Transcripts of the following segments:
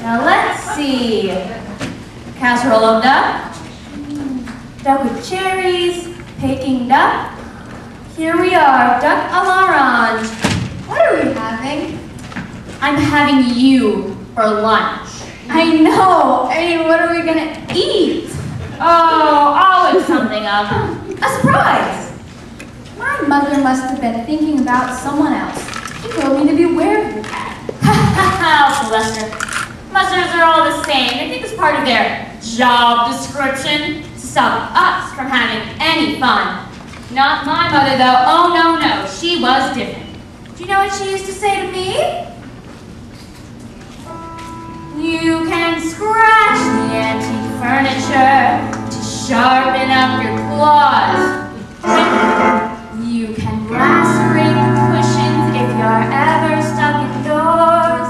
Now let's see. Casserole of duck. Duck with cherries. Peking duck. Here we are, duck à l'orange. What are we having? I'm having you for lunch. I know. I mean, what are we gonna eat? Oh, always something up. A surprise. My mother must have been thinking about someone else. She told me to beware of the cat. Oh, bless her. Mustards are all the same. I think it's part of their job description to stop us from having any fun. Not my mother, though. Oh, no, no. She was different. Do you know what she used to say to me? You can scratch the antique furniture to sharpen up your claws. You can lacerate the cushions if you're ever stuck indoors.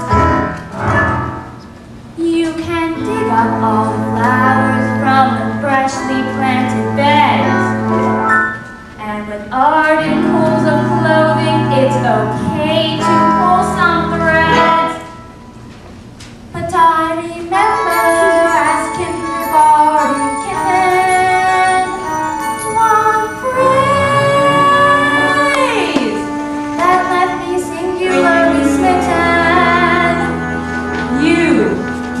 You can dig up all the flowers from the freshly planted beds. And with ardent pulls of clothing, it's okay to pull some threads. But I remember as kindergarten kitten, one phrase that left me singularly smitten. You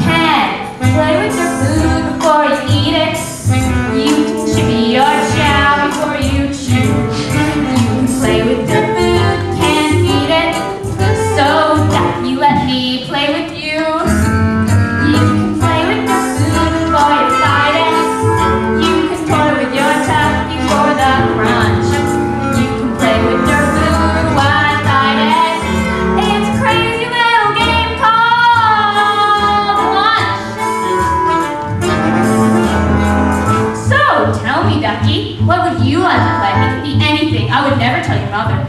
can play with your food before you eat it. You can chivvy your chow before you chew. You can play with your food, can't eat it. So Ducky, let me play with you. You can play with your food before you fight it. You can toy with your tuck before the crunch. You can play with your food while I fight it. It's a crazy little game called lunch. So tell me, Ducky, what would you like to play? It could be anything. I would never tell your mother.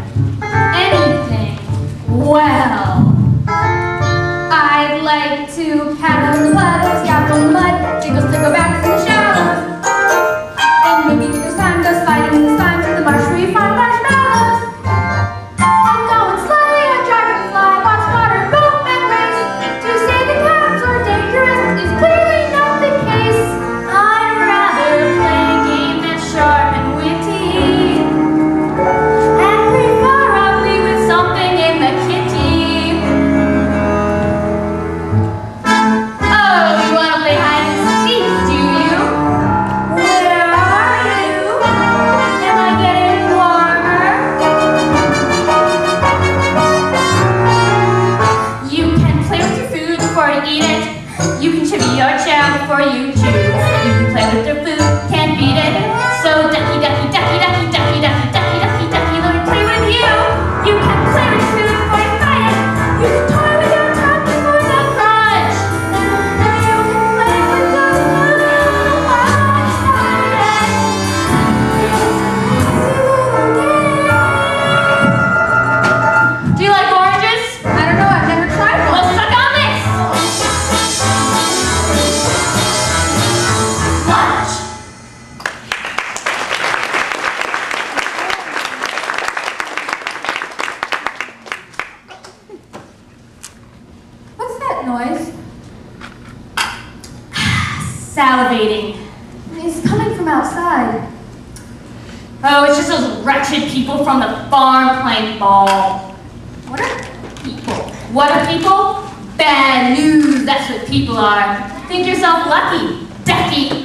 Anything. Well, I'd like to paddle the puddles, gap on the mud, jiggle, go back from the shallows. And maybe this time go sliding in the slime to the marsh where you find marshmallows. And go and sleigh or dragonfly, watch water boom and race. To say the cats are dangerous is clearly not the case. I'd rather play a game that's sharp and witty, and preferably with something in the kitty. Oh, you want to play hide and seek, do you? Where are you? Am I getting warmer? You can play with your food before you eat it. You can chivvy your chow before you chew. You can play with your food, can't beat it. So ducky, ducky, ducky, ducky, ducky, ducky, ducky, ducky, ducky, let me play with you. You can play with your food before you fight it. You can toy with your tuck before the crunch. And you can play with your food while I fight it. Do you like oranges? I don't know, I've never tried one. Well, suck on this. Lunch. What's that noise? Salivating. It's coming from outside. Oh, it's just those wretched people from the farm playing ball. What are People. What are people? Bad news, that's what people are. Think yourself lucky, Ducky.